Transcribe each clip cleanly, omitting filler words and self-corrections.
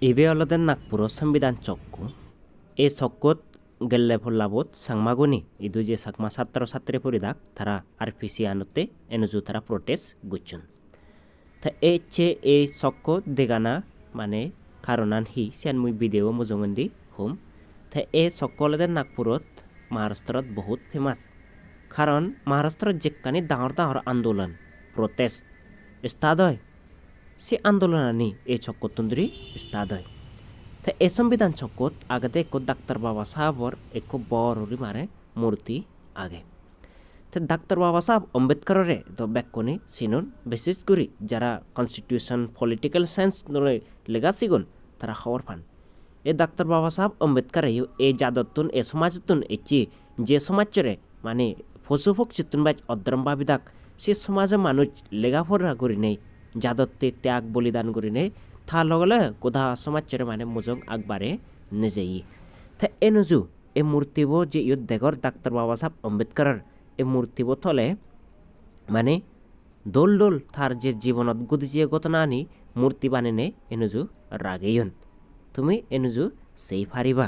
ইবে অলদের নাগপুর সংবিধান চক্কু এ চক্কত গেলে ফল্লাবত সাংমাগুনি ইদু যে সাকমা ছাত্র ছাত্রী পরিদাক তারা আরপিসি আনতে এনুজু তারা প্রোটেস্ট গুচ্ছুন তা এ চে এই চক্ক দেগানা মানে কারণান হি সিয়ান মুই ভিডিও মুজঙ্গন্দি হুম তা এ চক্ক অলদের নাগপুরত মহারাষ্ট্রত বহুত ফেমাস কারণ মহারাষ্ট্রত যেখানে ডাঙর ডাঙর আন্দোলন প্রোটেস্ট স্টার্ট হয় সে আন্দোলনানি এই চক্কতন্দ্রি স্টার্ট হয় তা এ সংবিধান চক্কত আগতে এক ডাক্তার বাবা সাহেবর এক বড় মারে মূর্তি আগে তো ডাক্তার বাবা সাহেব আম্বেদকরের তো ব্যাকনে সিনুন বিশেষ করে যারা কনস্টিটিউশন পলিটিক্যাল সায়েন্স লেগা সিগুন তারা খবর পান এ ডাক্তার বাবা সাহেব আম্বেদকর এই জাদতুন এ সমাজতুন এচি যে সমাজরে মানে ফসুফক চিতুন বাজ অদ্রম বাবিদাক সে সমাজে মানুষ লেগাফরা করি নেই যাদত্তে ত্যাগ বলিদান করি নেই থা লগলে কোধা সমাজরে মানে মুজং আগবারে নিজেই তা এ নজু এ মূর্তিব যে ইয়ত দেগর ডাক্তার বাবা সাহেব আম্বেদকরের এ মূর্তিব থলে মানে দোল দোল তার যে জীবনত গুদিজিয়ে ঘটনা আনি মূর্তি বানিনে এনুজু রাগেয়ন তুমি এনুজু সেই ফারিবা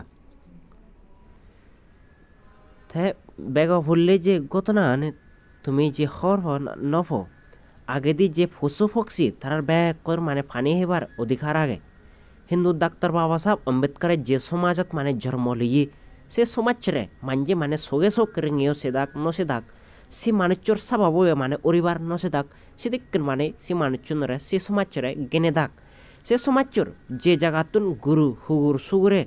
তে বেগ ভুললে যে ঘটনা আনে তুমি যে হর নফ আগে দি যে ফসু ফকসি তার ব্যাগ কর মানে ফানি হেবার অধিকার আগে হিন্দু ডাক্তার বাবা সাহেব আম্বেদকরের যে সমাজত মানে জন্ম লিয়ে সে সমাজরে মানজে মানে সোগে সোগ রেঙেও সেদাক নসেদাক সে মানুষের স্বভাব মানে পরিবার নসেদাক সেদিক মানে সে মানুষরে সে সমাজরে গেনে দাক সে সমাজর যে জায়গাতুন গুরু হুগুর সুগুরে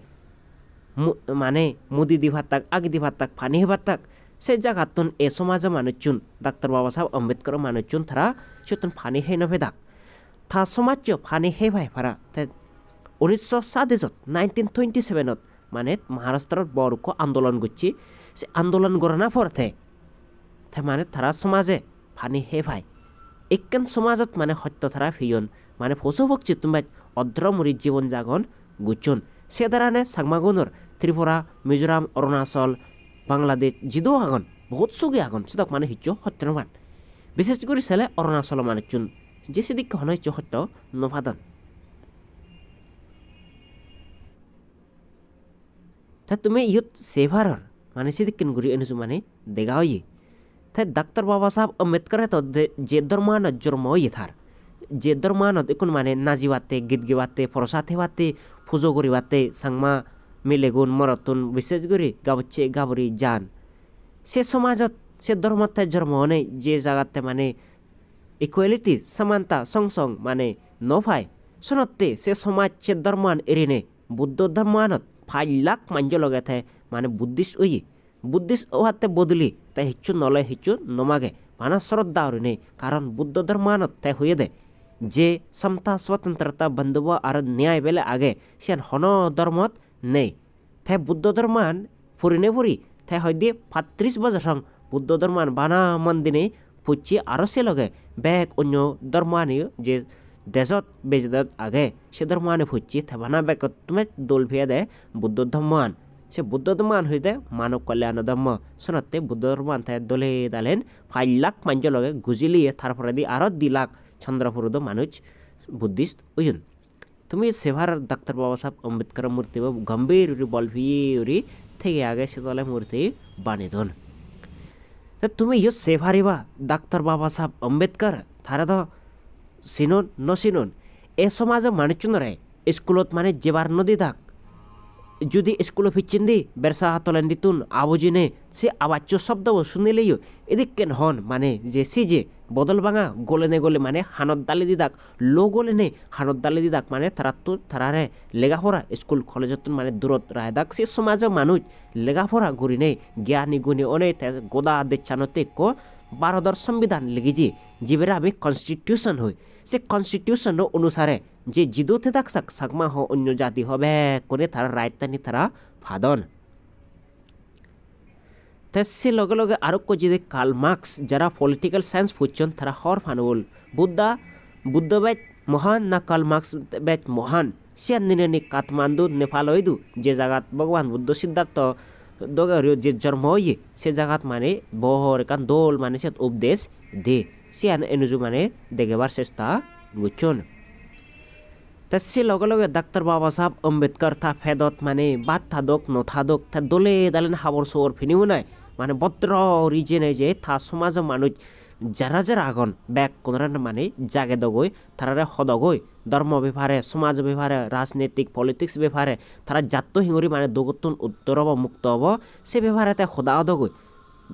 মানে মুদি দি ভাত্তাক আগে দি ভাত্তাক ফানি হেবার তাক সে জায়গাতুন এ সমাজে মানুষজন ডাক্তার বাবা সাহেব আম্বেদকর মানুষজন তারা সেতুন ফানি হে নভে দাক থা সমাজ ফানি হে ভাই ফারা 1907 1927 মানে মহারাষ্ট্রের বড় আন্দোলন করছি সে আন্দোলন গড়না পড়তে তাই মানে তারা সমাজে ফানি হে ভাই একখান সমাজত মানে সত্য তারা ফিয়ন মানে ফসুভোগ চিতুম্বাই অদ্রমুরি জীবন জাগন গুচন সে দ্বারানে সাংমাগুনর ত্রিপুরা মিজোরাম অরুণাচল বাংলাদেশ জিদো আগন বহুত সুগে আগন সেদক মানে হিচ্ছ সত্যনমান বিশেষ করে সেলে অরুণাচল মানে চুন যে সেদিক হন হিচ্ছ সত্য নভাদন তা তুমি ইয়ত সেভারর মানে সেদিক ঘুরি এনেছো মানে দেখা হইয়ে তাই ডাক্তার বাবা সাহেব আম্বেদকর তো যে ধর্মানত জন্ম হইয়ে থার যে ধর্মানত এখন মানে নাজিবাতে গীত গিবাতে প্রসাদ হেবাতে পুজো করিবাতে সাংমা মিলেগুন মরতুন বিশেষ করে গাবচ্ছে গাবরি যান সে সমাজত সে ধর্মতে জন্ম নেই যে জায়গাতে মানে ইকুয়ালিটি সমানতা সং মানে নফাই শোনতে সে সমাজ সে ধর্মান এরিনে বুদ্ধ ধর্মানত 5 লাখ মাঞ্জ লগে থাকে মানে বুদ্ধিস্ট ওহাতে বদলি তাই হিচ্ছু নলে হিচ্ছু নমাগে মানা শ্রদ্ধা নেই কারণ বুদ্ধ ধর্মানত তাই হয়ে দে যে সমতা স্বতন্ত্রতা বন্ধুব আর ন্যায় বেলে আগে সে হন ধর্মত নেই তাই বুদ্ধ ধর্মান ফুরিনে ফুরি তাই হয় দিয়ে 35 বছর সং বুদ্ধ ধর্মান বানা মন্দিনে ফুচি আরো সে লগে ব্যাগ অন্য ধর্মানি যে দেশত বেজত আগে সে ধর্মানে ফুচি থাবানা ব্যাগত তুমি দোল ভিয়া দে বুদ্ধ ধর্মান সে বুদ্ধ ধর্মান হয়ে দে মানব কল্যাণ ধর্ম শোনাতে বুদ্ধ ধর্মান তাই দলে দালেন 5 লাখ মাঞ্জ লগে গুজিলিয়ে তারপরে দি আরো 2 লাখ চন্দ্রপুরদ মানুষ বুদ্ধিস্ট ওইন তুমি সেভার ডাক্তার বাবা সাহেব আম্বেদকর মূর্তি গম্ভীর বলভি থেকে আগে সে তলে মূর্তি বানে দন তুমি ইয়ে সেভারিবা ডাক্তার বাবা সাহেব আম্বেদকর তারা তো সিনুন নসিনুন এ সমাজে মানুষজনরে স্কুলত মানে যেবার নদী থাক যদি স্কুলে ফিরছেন দি বেরসা হাতলেন দিতুন আবুজিনে সে আবাচ্য শব্দ শুনিলেই এদিক কেন হন মানে যে সে যে বদল ভাঙা গলে মানে হানত দালি দিদাক লো গলে নে হানত দালি দিদাক মানে তারারে লেগাপড়া স্কুল কলেজত মানে দূরত রায় দাক সে সমাজের মানুষ লেগাপড়া ঘুরি নেই জ্ঞানী গুণী অনেক গোদা দেশানতে ক ভারতের সংবিধান লেগেছি যেবেরা আমি কনস্টিটিউশন হই সে কনস্টিটিউশন অনুসারে যে জিদোতে থাক সাকমা হ অন্য জাতি হবে করে তারা রায়তানি তারা ফাদন সে লগে লগে আরো যদি কার্ল মার্কস যারা পলিটিক্যাল সায়েন্স ফুটছেন তারা হর ফানুল বুদ্ধ ব্যাচ মহান না কার্ল মার্কস ব্যাচ মহান সে নিনে কাঠমান্ডু নেপাল হইদু যে জায়গাত ভগবান বুদ্ধ সিদ্ধার্থ যে জন্ম হইয়ে সে জায়গাত মানে বহর একান দোল মানে সে উপদেশ দে সে এনুজু মানে দেখেবার চেষ্টা গুচ্ছন তা সে লগে লগে ডাক্তার বাবা সাহেব আম্বেদকর থা ফেদত মানে বাদ থাদক নথাদক তা দলে দালেন হাবর সবর ফিনিও নাই মানে বদ্র রিজেনে যে থা সমাজ মানুষ যারা যারা আগন ব্যাক কোনরা মানে জাগে দগই তারা হদগই ধর্ম ব্যাপারে সমাজ ব্যাপারে রাজনৈতিক পলিটিক্স ব্যাপারে তারা জাত হিঙরি মানে দগতুন উত্তর হব মুক্ত হব সে ব্যাপারে তা হদা দগই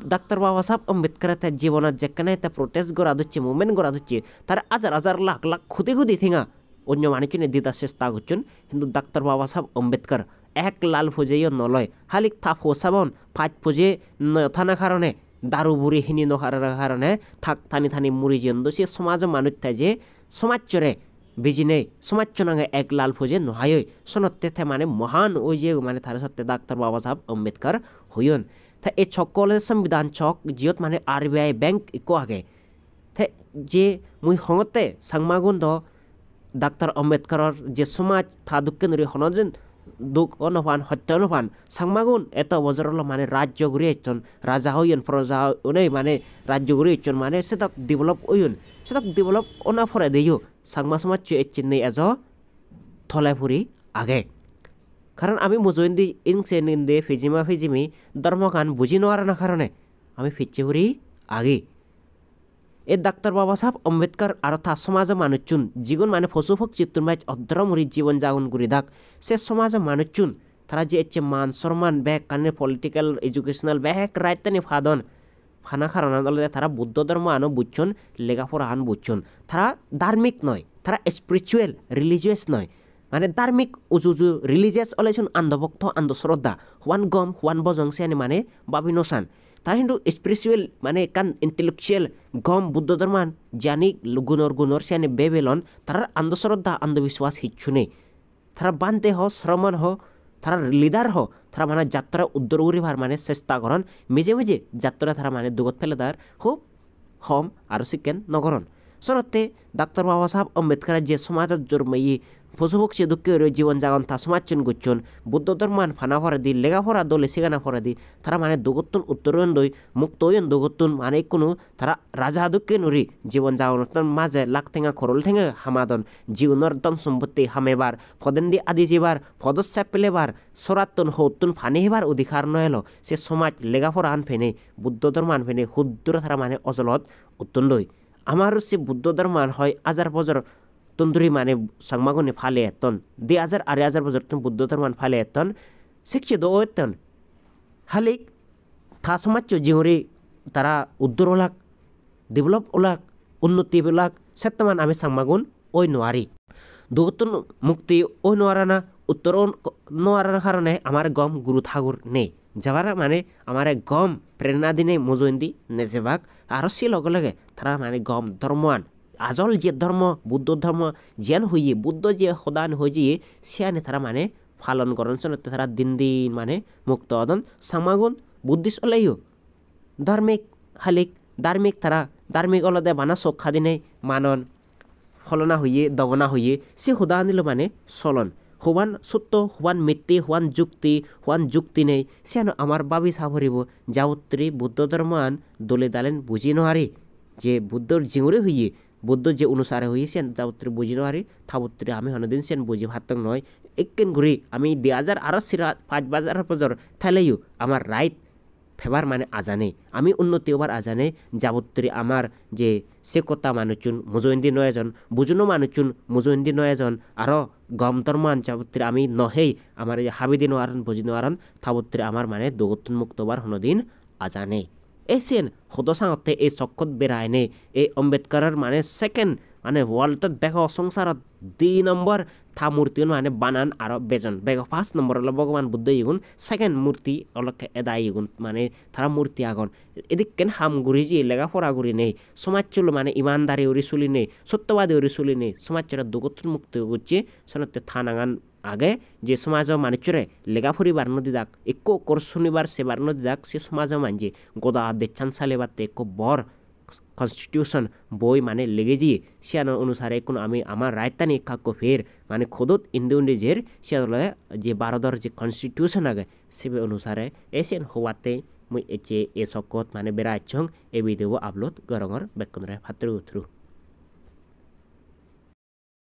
ডাক্তার বাবা সাহেব আম্বেদকর তার জীবনের যেখানে তা প্রোটেস্ট করা দিচ্ছে মুভমেন্ট করা দিচ্ছে তারা হাজার হাজার লাখ লাখ খুদি খুদি থিঙা অন্য মানুষজনে দিতার চেষ্টা করছেন কিন্তু ডাক্তার বাবা সাহেব আম্বেদকর এক লাল ফৌজেও নলয় হালিক থা ফোসাবন ফাইট ফৌজে নথানা কারণে দারু বুড়ি হিনি নহার কারণে থাক থানি থানি মুড়ি জিয়ন্দ সে সমাজ মানুষ তাই যে সমাজরে বিজিনে সমাজ নাঙে এক লাল ফৌজে নহাই সনতে থে মানে মহান ওই যে মানে তার সত্ত্বে ডাক্তার বাবা সাহেব আম্বেদকর হইন তা এই সকলে সংবিধান চক জিয়ত মানে RBI ব্যাংক ইকো আগে থে যে মুই হঙতে সাংমাগুন দ ডাক্তার আম্বেদকরের যে সমাজ থা দুঃখে নরি হনজন দুঃখ অনুপান হত্য অনুপান সাংমাগুন এত বজরল মানে রাজ্য ঘুরে ইচ্ছন রাজা হইন প্রজা ওই মানে রাজ্য ঘুরে ইচ্ছন মানে সেটা ডেভেলপ হইন সেটা ডেভেলপ ওনা ফরে দিও সাংমা সমাজ চেন্নাই এজ থলে ফুরি আগে কারণ আমি মুজইন্দি ইনসে নিন্দে ফিজিমি ধর্মগান বুঝি নোয়ার না কারণে আমি ফিচ্ছে ফুরি আগে এ ডাক্তার বাবা সাহেব আম্বেদকর আর থা সমাজ মানুষচুন জীবন মানে ফসু ফক চিত্তুন মাইজ অদ্রমুরি জীবন যাপন করি দাক সে সমাজ মানুষচুন তারা যে এচ্ছে মান সম্মান ব্যাক কানে পলিটিক্যাল এডুকেশনাল ব্যাক রাইতানি ফাদন ফানা কারণ তারা বুদ্ধ ধর্ম আনো বুঝছন লেখাপড়া আন বুঝছন তারা ধার্মিক নয় তারা স্পিরিচুয়াল রিলিজিয়াস নয় মানে ধার্মিক উজু রিলিজিয়াস অলেছুন আন্ধভক্ত আন্ধশ্রদ্ধা হুয়ান গম হুয়ান বজং সে মানে বাবি নসান তার কিন্তু স্পিরিচুয়াল মানে কান ইন্টেলেকচুয়াল গম বুদ্ধ ধর্মান জ্ঞানিক গুণর সে বেবেলন তার আন্ধশ্রদ্ধা আন্ধবিশ্বাস হিচ্ছু নেই তারা বানতে শ্রমণ তারা লিডার তারা মানে যাত্রা উদ্ধার করিবার মানে চেষ্টা করেন মেজে মেজে যাত্রা তারা মানে দুগত ফেলে তার খুব হম আর শিক্ষেন নগরণ সনতে ডাক্তার বাবা সাহেব আম্বেদকরের যে সমাজের জন্মই ফসুভোগ সে দুঃখে জীবন জাগন তা সমাজচন গুচ্ছন বুদ্ধ ধর্মান ফানা ফরা দি লেখাপড়া দলে সেখানা ফরা দি তারা মানে দুগতুন উত্তরণ দই মুক্ত হইন দুগতুন মানে কোনো তারা রাজা দুঃখে নুরি জীবন জাগন মাঝে লাখ ঠেঙা খরল ঠেঙে হামাদন জীবনের দম সম্পত্তি হামেবার ফদেন্দি আদি যেবার পদস্যাপ পেলেবার সরাত্তন হৌতুন ফানি হেবার অধিকার নয়ল সে সমাজ লেখাপড়া আন ফেনে বুদ্ধ ধর্ম আন ফেনে ক্ষুদ্র তারা মানে অচলত উত্তন দই আমার সে বুদ্ধ ধর্ম হয় আজার বজর তন্দুরি মানে সাংমাগুনে ফালে এতন 2000 2,000 বছর বুদ্ধ ধর্মান ফালে এতন শিক্ষে দো এতন হালিক থা সমাজ জিহরি তারা উদ্ধার ওলাক ডেভেলপ ওলাক উন্নতি ওলাক সেতমান আমি সাংমাগুন ওই নোয়ারি দুগতুন মুক্তি ওই নোয়ারানা উত্তর নোয়ারার কারণে আমার গম গুরু ঠাকুর নেই যাবার মানে আমার গম প্রেরণা দিনে মজুন্দি নেজেবাক আরও সে লগে লগে তারা মানে গম ধর্মান আজল যে ধর্ম বুদ্ধ ধর্ম যেন হইয়ে বুদ্ধ যে সদান হয়ে যে সিয়ানে তারা মানে পালন করেন তারা দিন দিন মানে মুক্ত হদন সামাগুন বুদ্ধিস্ট ওলাইও ধার্মিক হালিক ধার্মিক তারা ধার্মিক অলদে বানা চোখা দিনে মানন ফলনা হইয়ে দবনা হইয়ে সে হুদা আনিল মানে চলন হুবান সত্য হুবান মিথ্যে হুয়ান যুক্তি নেই সিয়ানো আমার বাবি সাভরিব যাওত্রী বুদ্ধ ধর্ম আন দলে দালেন বুঝি নোহারি যে বুদ্ধর জিঙুরে হইয়ে বুদ্ধ যে অনুসারে হয়েছেন যাবত্রে বুঝি নোহারি থাবত্রে আমি হনদিন সেন বুঝি ভাতং নয় একেন ঘুরি আমি 2005 বছর থাইলেও আমার রাইট ফেবার মানে আজানে আমি উন্নতি হবার আজানে যাবত্রে আমার যে সে কথা মানুষজন মুজইন্দি নয়জন বুঝনো মানুষজন মুজইন্দি নয়জন আরও গম ধর্মান যাবত্রে আমি নহেই আমার হাবিদি নোয়ারন বুঝি নোয়ারন থাবত্রে আমার মানে দগতুন মুক্ত হবার হনদিন আজানে এসেন সদস্যতে এই চক্ষত বেড়ায়নে এই আম্বেদকরের মানে সেকেন্ড মানে ওয়ার্ল্ডত বেগ সংসারত 2 নম্বর থা মূর্তি মানে বানান আর বেজন বেগ 5 নম্বর হলো ভগবান বুদ্ধ ইগুন সেকেন্ড মূর্তি অলকে এদাই ইগুন মানে তারা মূর্তি আগন এদিক কেন হাম গুড়ি যে লেখাপড়া গুড়ি নেই সমাজ চলো মানে ইমানদারি উড়ি চলি নেই সত্যবাদী উড়ি চলি নেই সমাজ চলে দুগতুন মুক্ত করছে সনতে থানাগান আগে যে সমাজ মানুষরে লেখাফড়ি বার নদী দাক একো কর শনিবার সেবার নদী দাক সে সমাজ মানছে গোদা দেচান সালে বাতে একো বর কনস্টিটিউশন বই মানে লেগে দিয়ে সিয়ানোর অনুসারে কোনো আমি আমার রায়তানি কাক্য ফের মানে খোদত ইন্দোনেজের সিয়ালে যে ভারতের যে কনস্টিটিউশন আগে সে অনুসারে এসিয়ান হওয়াতে মুই এ সকত মানে বেড়াচ্ছং এ ভিডিও আপলোড গরঙর বেকনরে ফাত্র উথরু